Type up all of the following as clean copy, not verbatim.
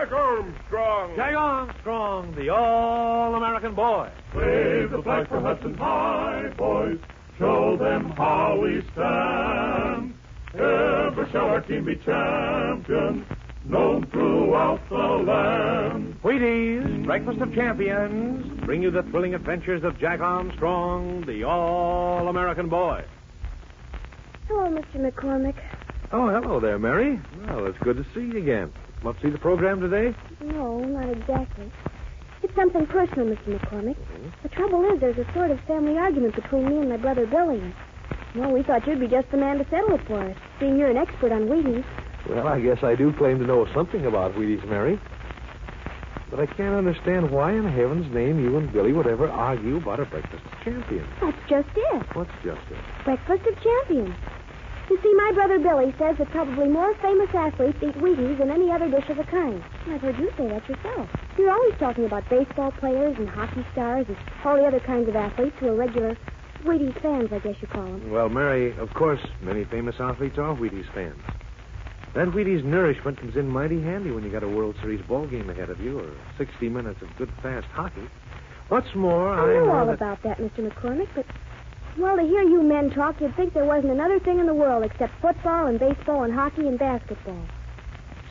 Jack Armstrong! Jack Armstrong, the all-American boy. Wave the flag for Hudson High, boys. Show them how we stand. Ever shall our team be champions, known throughout the land. Wheaties, Breakfast of Champions, bring you the thrilling adventures of Jack Armstrong, the all-American boy. Hello, Mr. McCormick. Oh, hello there, Mary. Well, it's good to see you again. Want to see the program today? No, not exactly. It's something personal, Mr. McCormick. The trouble is, there's a sort of family argument between me and my brother Billy. Well, we thought you'd be just the man to settle it for us, seeing you're an expert on Wheaties. Well, I guess I do claim to know something about Wheaties, Mary. But I can't understand why in heaven's name you and Billy would ever argue about a breakfast of champions. That's just it. What's just it? Breakfast of champions. You see, my brother Billy says that probably more famous athletes eat Wheaties than any other dish of the kind. And I've heard you say that yourself. You're always talking about baseball players and hockey stars and all the other kinds of athletes who are regular Wheaties fans, I guess you call them. Well, Mary, of course, many famous athletes are Wheaties fans. That Wheaties nourishment comes in mighty handy when you got a World Series ball game ahead of you or 60 minutes of good, fast hockey. What's more, I know all about that, Mr. McCormick, but... Well, to hear you men talk, you'd think there wasn't another thing in the world except football and baseball and hockey and basketball.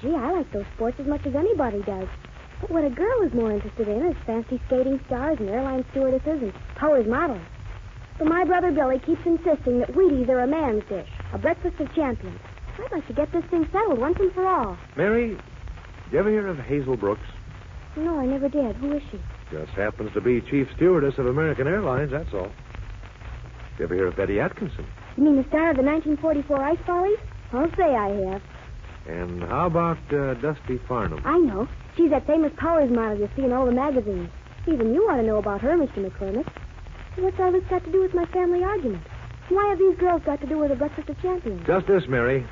Gee, I like those sports as much as anybody does. But what a girl is more interested in is fancy skating stars and airline stewardesses and Powers models. But my brother Billy keeps insisting that Wheaties are a man's dish, a breakfast of champions. I'd like to get this thing settled once and for all. Mary, did you ever hear of Hazel Brooks? No, I never did. Who is she? Just happens to be chief stewardess of American Airlines, that's all. You ever hear of Betty Atkinson? You mean the star of the 1944 Ice Follies? I'll say I have. And how about Dusty Farnham? I know. She's that famous Powers model you see in all the magazines. Even you ought to know about her, Mr. McCormick. What's all this got to do with my family argument? Why have these girls got to do with the Breakfast of Champions? Just this, Mary.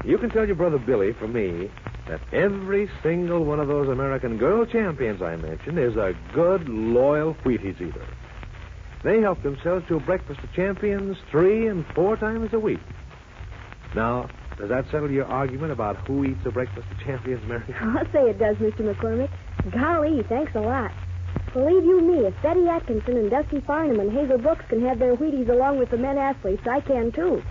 You can tell your brother Billy, from me, that every single one of those American girl champions I mentioned is a good, loyal Wheaties eater. They help themselves to a Breakfast of Champions 3 and 4 times a week. Now, does that settle your argument about who eats a Breakfast of Champions, Mary? I'll say it does, Mr. McCormick. Golly, thanks a lot. Believe you me, if Betty Atkinson and Dusty Farnham and Hazel Brooks can have their Wheaties along with the men athletes, I can too.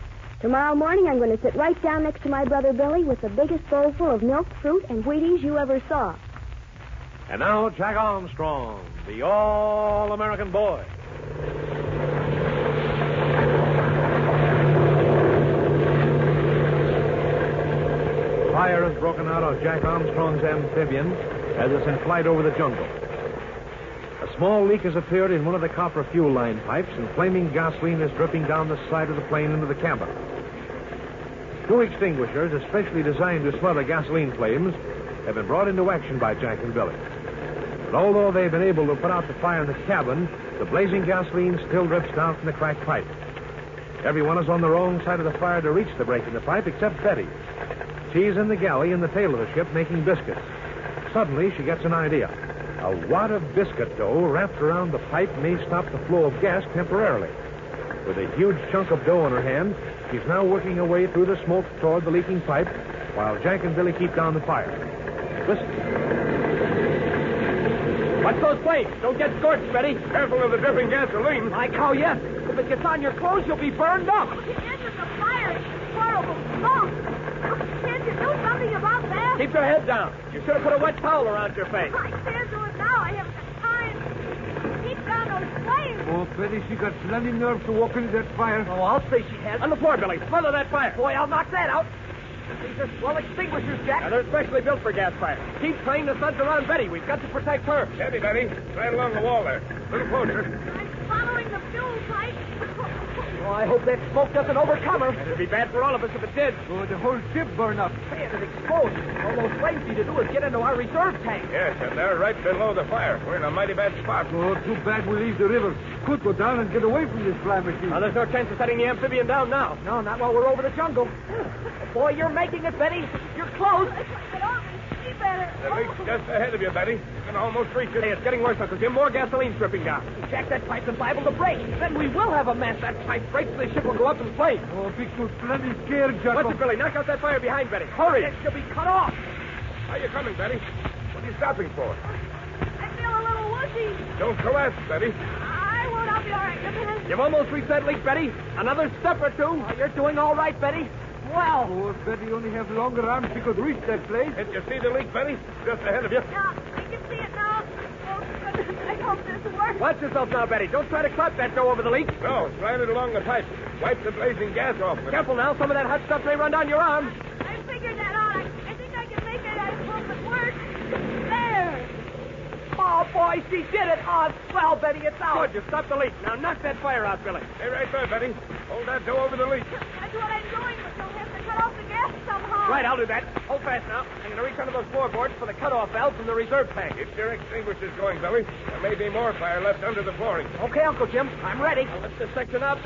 Tomorrow morning, I'm going to sit right down next to my brother Billy with the biggest bowl full of milk, fruit, and Wheaties you ever saw. And now, Jack Armstrong, the all-American boy. Fire has broken out on Jack Armstrong's amphibian as it's in flight over the jungle. A small leak has appeared in one of the copper fuel line pipes, and flaming gasoline is dripping down the side of the plane into the cabin. 2 extinguishers, especially designed to smother gasoline flames, have been brought into action by Jack and Billy. But although they've been able to put out the fire in the cabin, the blazing gasoline still drips down from the cracked pipe. Everyone is on the wrong side of the fire to reach the break in the pipe except Betty. She's in the galley in the tail of the ship making biscuits. Suddenly, she gets an idea. A wad of biscuit dough wrapped around the pipe may stop the flow of gas temporarily. With a huge chunk of dough in her hand, she's now working her way through the smoke toward the leaking pipe, while Jack and Billy keep down the fire. Listen. Watch those flames. Don't get scorched, Betty. Careful of the dripping gasoline. My cow, yes. If it gets on your clothes, you'll be burned up. The end of the fire. It's horrible. Oh, can't you do something about that? Keep your head down. You should have put a wet towel around your face. I can't do it now. I haven't got time. Keep down those flames. Oh, Betty, she got plenty nerve to walk into that fire. Oh, I'll say she has. On the floor, Billy. Smother that fire. Boy, I'll knock that out. These are swell extinguishers, Jack. Now, they're specially built for gas fire. Keep playing the suds around Betty. We've got to protect her. Steady, Betty. Right along the wall there. A little closer. I'm following the fuel pipe. Oh, I hope that smoke doesn't overcome her. It'd be bad for all of us if it did. Oh, the whole ship burned up. Man, it's exposed. All those flames need to do is get into our reserve tank. Yes, and they're right below the fire. We're in a mighty bad spot. Oh, too bad we leave the river. Could go down and get away from this fly machine. Now, there's no chance of setting the amphibian down now. No, not while we're over the jungle. Boy, you're making it, Betty. You're close. Get on me. She better. The leak's just ahead of you, Betty. You can almost reach it. Hey, it's getting worse, Uncle Jim. More gasoline's dripping down. Jack, that pipe's liable to break. Then we will have a mess. That pipe breaks, the ship will go up in flames. Oh, big too plenty scared, Jocko. What's it, Billy? Knock out that fire behind Betty. Hurry. She'll be cut off. How you coming, Betty? What are you stopping for? I feel a little woozy. Don't collapse, Betty. I won't. I'll be all right, Lieutenant. You've almost reached that leak, Betty. Another step or two. Oh, you're doing all right, Betty. Well. Oh, if Betty only have longer arms, she could reach that place. Did you see the leak, Betty? Just ahead of you. Yeah, I can see it now. Oh, goodness, I hope this works. Watch yourself now, Betty. Don't try to clap that dough over the leak. No, slide it along the pipe. Wipe the blazing gas off with it. Careful now. Some of that hot stuff may run down your arms. I figured that out. I think I can make it. I hope it works. There. Oh, boy, she did it. Oh, swell, Betty. It's out. Good. You stopped the leak. Now knock that fire out, Billy. Stay right there, Betty. Hold that dough over the leak. That's what I'm doing, but you'll have to cut off the gas somehow. Right, I'll do that. Hold fast now. I'm going to reach under those floorboards for the cutoff valve from the reserve tank. Keep your extinguishers going, Billy. There may be more fire left under the flooring. Okay, Uncle Jim. I'm ready. Now, lift this section up.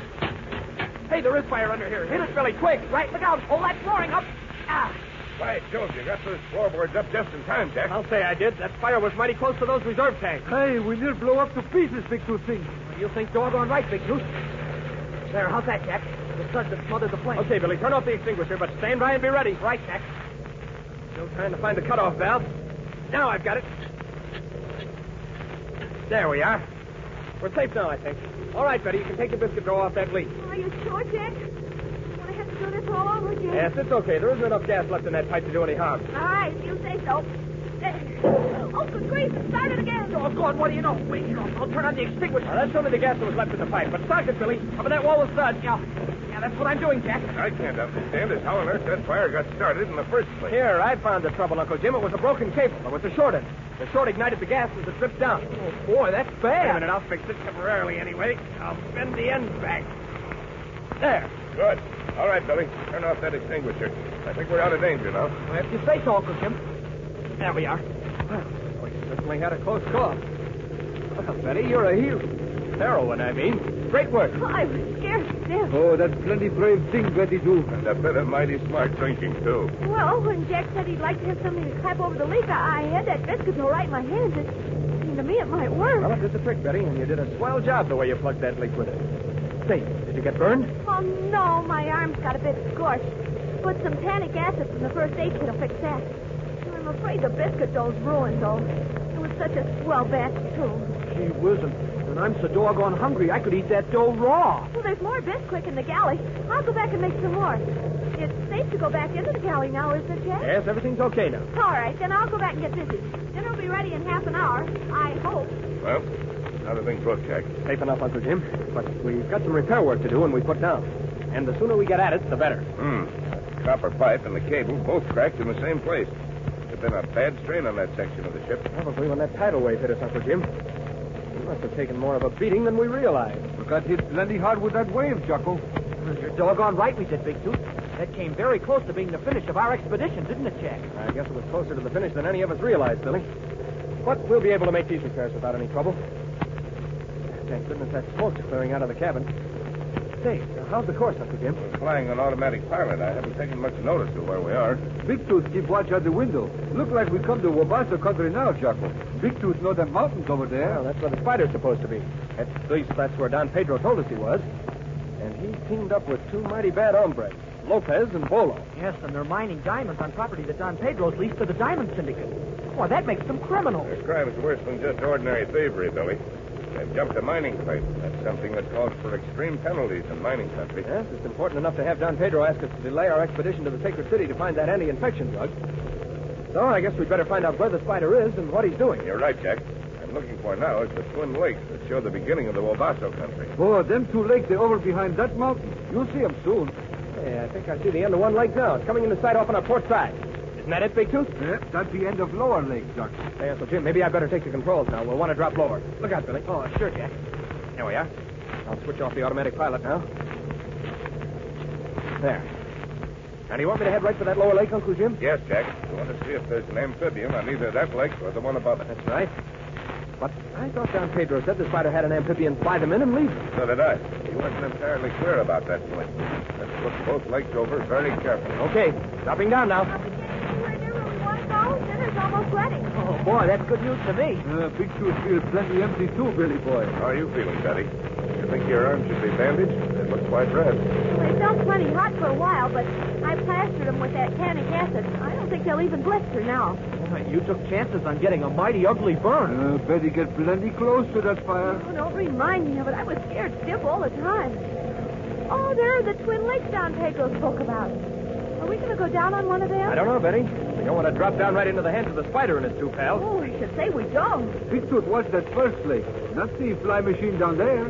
Hey, there is fire under here. Hit it, Billy, quick. Right, look out. Pull that flooring up. Ah. By Jove, you got those floorboards up just in time, Jack. I'll say I did. That fire was mighty close to those reserve tanks. Hey, we near blow up to pieces, Big Tooth thing. You think doggone right, Big Tooth. There, how's that, Jack? The sun that smothered the flame. Okay, Billy, turn off the extinguisher, but stand by and be ready. Right, Jack. Still trying to find the cutoff valve. Now I've got it. There we are. We're safe now, I think. All right, Betty, you can take the biscuit dough off that leak. Are you sure, Jack? Will I have to do this all over again? Yes, it's okay. There isn't enough gas left in that pipe to do any harm. All right, if you say so. Oh, good grief, it started again. Oh, God, what do you know? Wait, I'll turn on the extinguisher. Now, that's only the gas that was left in the pipe. But start it, Billy. Up in that wall of stud. Yeah, that's what I'm doing, Jack. I can't understand is how on earth that fire got started in the first place. Here, I found the trouble, Uncle Jim. It was a broken cable. It was a short end. The short ignited the gas as it dripped down. Oh, boy, that's bad. Wait a minute, I'll fix it temporarily anyway. I'll bend the end back. There. Good. All right, Billy. Turn off that extinguisher. I think we're out of danger now. Well, if you say so, Uncle Jim. There we are. We certainly had a close call. Well, Betty, you're a hero. Heroine, I mean. Great work. Oh, I was scared stiff. Oh, that's plenty brave thing Betty do. And a bit of mighty smart drinking, too. Well, when Jack said he'd like to have something to clap over the leak, I had that biscuit dough right in my hands. It seemed to me it might work. Well, it did the trick, Betty, and you did a swell job the way you plugged that leak with it. Say, did you get burned? Oh, no, my arm's got a bit scorched. Put some tannic acid from the first aid kit to fix that. I'm afraid the biscuit dough's ruined, though. It was such a swell batch, too. Gee whizzin'. And I'm so doggone hungry, I could eat that dough raw. Well, there's more bisquick in the galley. I'll go back and make some more. It's safe to go back into the galley now, isn't it, Jack? Yes, everything's okay now. All right, then I'll go back and get busy. Dinner will be ready in half an hour, I hope. Well, how do things look, Jack? Safe enough, Uncle Jim. But we've got some repair work to do, and we put down. And the sooner we get at it, the better. The copper pipe and the cable both cracked in the same place. There's been a bad strain on that section of the ship. Probably when that tidal wave hit us, Uncle Jim. We must have taken more of a beating than we realized. We got hit plenty hard with that wave, Jocko. You're doggone right we did, Big Tooth. That came very close to being the finish of our expedition, didn't it, Jack? I guess it was closer to the finish than any of us realized, Billy. But we'll be able to make these repairs without any trouble. Thank goodness that smoke's clearing out of the cabin. Say, how's the course, Uncle Jim? We're flying on automatic pilot. I haven't taken much notice of where we are. Big Tooth keep watch out the window. Look like we come to Wabasso country now, Jocko. Big Tooth know them mountains over there. Well, that's where the spider's supposed to be. At least that's where Don Pedro told us he was. And he teamed up with two mighty bad hombres, Lopez and Bolo. Yes, and they're mining diamonds on property that Don Pedro's leased to the Diamond Syndicate. Why, that makes them criminals. Their crime's worse than just ordinary thievery, Billy. They've jumped a mining claim. That's something that calls for extreme penalties in mining country. Yes, it's important enough to have Don Pedro ask us to delay our expedition to the Sacred City to find that anti-infection drug. So I guess we'd better find out where the spider is and what he's doing. You're right, Jack. I'm looking for now is the twin lakes that show the beginning of the Wabasso country. Oh, them two lakes, they're over behind that mountain. You'll see them soon. Hey, I think I see the end of one lake now. It's coming into sight off on our port side. Isn't that it, Big Tooth? Yeah, that's the end of Lower Lake, Jocko. Hey, Uncle Jim, maybe I better take the controls now. We'll want to drop lower. Look out, Billy. Oh, sure, Jack. There we are. I'll switch off the automatic pilot now. There. Now, do you want me to head right for that lower lake, Uncle Jim? Yes, Jack. We want to see if there's an amphibian on either that lake or the one above it. That's right. But I thought Don Pedro said the spider had an amphibian fly them in and leave them. So did I. He wasn't entirely clear about that point. Let's look both lakes over very carefully. Okay. Dropping down now. Are we getting anywhere near where we want to go? Dinner's almost ready. Oh, boy, that's good news to me. Big Tooth feels plenty empty too, Billy boy. How are you feeling, Betty? You think your arm should be bandaged? It looks quite red. Well, they felt plenty hot for a while, but I plastered them with that tannic acid. I don't think they'll even blister now. You took chances on getting a mighty ugly burn. Betty, get plenty close to that fire. Oh, don't remind me of it. I was scared stiff all the time. Oh, there are the twin lakes down Pedro spoke about. Are we going to go down on one of them? I don't know, Betty. We don't want to drop down right into the hands of the spider and his two pals. Oh, I should say we don't. Big Tooth, what's that first lake? Not the fly machine down there.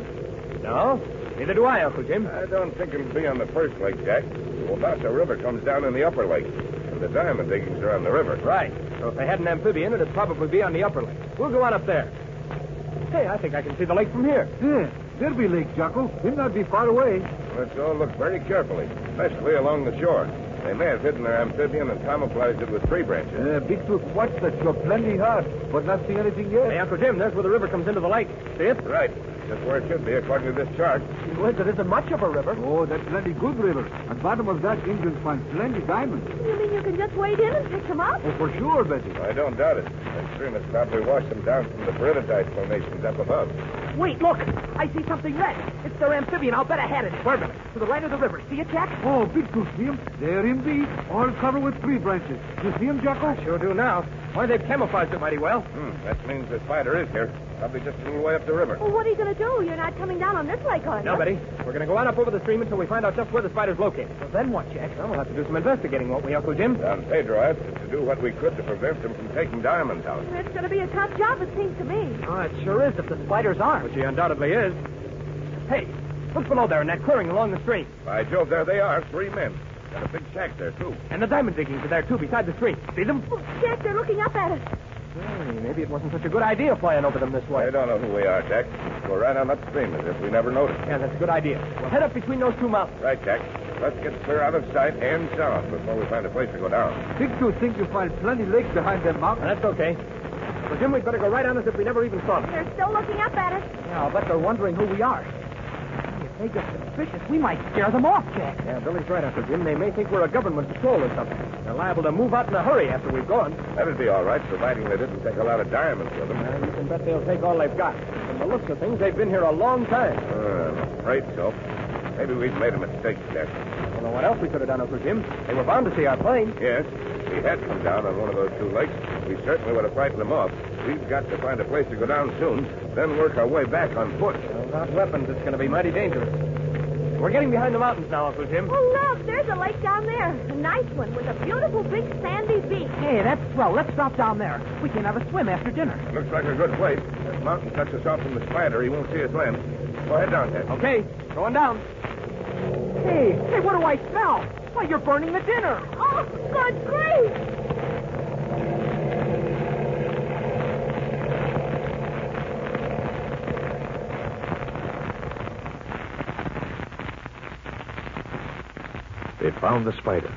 No? Neither do I, Uncle Jim. I don't think it'll be on the first lake, Jack. The Wabasa River comes down in the upper lake, and the diamond diggings are on the river. Right. So if they had an amphibian, it'd probably be on the upper lake. We'll go on up there. Hey, I think I can see the lake from here. Yeah, there'll be Lake Jocko. He'll not be far away. Let's all look very carefully, especially along the shore. They may have hidden their amphibian and camouflaged it with tree branches. Big Tooth, watch that. You're plenty hard, but not seeing anything yet. Hey, Uncle Jim, there's where the river comes into the lake. See it? Right. Just where it should be, according to this chart. Well, there isn't much of a river. Oh, that's plenty good river. At bottom of that, Indians find plenty diamonds. You mean you can just wade in and pick them up? Oh, for sure, Betty. I don't doubt it. The stream has probably washed them down from the peridotite formations up above. Wait, look. I see something red. It's their amphibian. I'll bet I had it. Where? To the right of the river. See it, Jack? Oh, Big Tooth, see him? There indeed. All covered with tree branches. You see him, Jocko? I sure do now. Why, they've camouflaged it mighty well. That means the spider is here. Probably just a little way up the river. Well, what are you going to do? You're not coming down on this lake, are you? No, Betty. We're going to go on up over the stream until we find out just where the spider's located. Well, then what, Jack? Well, we'll have to do some investigating, won't we, Uncle Jim? Don Pedro asked us to do what we could to prevent them from taking diamonds out. It's going to be a tough job, it seems to me. Oh, it sure is if the spiders aren't. Which he undoubtedly is. Hey, look below there in that clearing along the stream. By Jove, there they are, 3 men. Got a big shack there, too. And the diamond diggings are there, too, beside the stream. See them? Oh, Jack, they're looking up at us. Hey, maybe it wasn't such a good idea flying over them this way. I don't know who we are, Jack. Go right on upstream as if we never noticed. Yeah, that's a good idea. We'll head up between those two mountains. Right, Jack. Let's get clear out of sight and sound before we find a place to go down. Big Tooth think you find plenty lakes behind them mountains. That's okay. So, Jim, we'd better go right on as if we never even saw them. They're still looking up at us. Yeah, I'll bet they're wondering who we are. If they get suspicious, we might scare them off, Jack. Yeah, Billy's right, Uncle Jim. They may think we're a government patrol or something. They're liable to move out in a hurry after we've gone. That'd be all right, providing they didn't take a lot of diamonds with them. You can bet they'll take all they've got. From the looks of things, they've been here a long time. I'm afraid so. Maybe we've made a mistake, Jack. I don't know what else we could have done, Uncle Jim. They were bound to see our plane. Yes, if he had come down on one of those 2 lakes, we certainly would have frightened them off. We've got to find a place to go down soon, then work our way back on foot. Without weapons, it's going to be mighty dangerous. We're getting behind the mountains now, Uncle Jim. Oh, look, there's a lake down there. A nice one with a beautiful big sandy beach. Hey, that's swell. Let's stop down there. We can have a swim after dinner. Looks like a good place. That mountain cuts us off from the spider. He won't see us land. Go ahead down, Jack. Okay, going down. Hey, what do I smell? Why, you're burning the dinner. Oh, good grief! They've found the spider.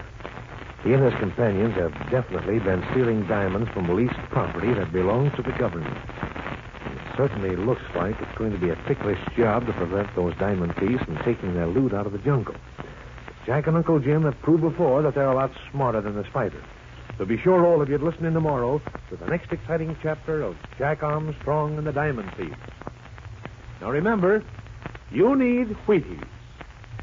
He and his companions have definitely been stealing diamonds from leased property that belongs to the government. It certainly looks like it's going to be a ticklish job to prevent those diamond thieves from taking their loot out of the jungle. Jack and Uncle Jim have proved before that they're a lot smarter than the spider. So be sure all of you to listen in tomorrow to the next exciting chapter of Jack Armstrong and the Diamond Thieves. Now remember, you need Wheaties.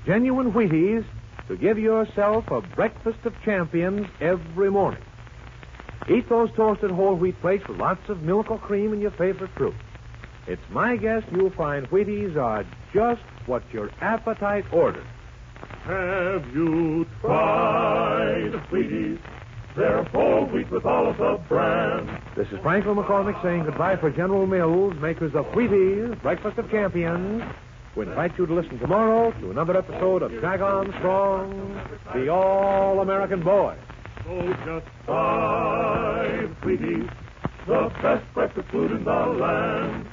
Genuine Wheaties to give yourself a breakfast of champions every morning. Eat those toasted whole wheat flakes with lots of milk or cream and your favorite fruit. It's my guess you'll find Wheaties are just what your appetite orders. Have you tried Wheaties? They're whole wheat with all of the brands. This is Franklin McCormick saying goodbye for General Mills, makers of Wheaties, Breakfast of Champions. We invite you to listen tomorrow to another episode of Jack Armstrong, the All-American Boy. So just buy Wheaties, the best breakfast food in the land.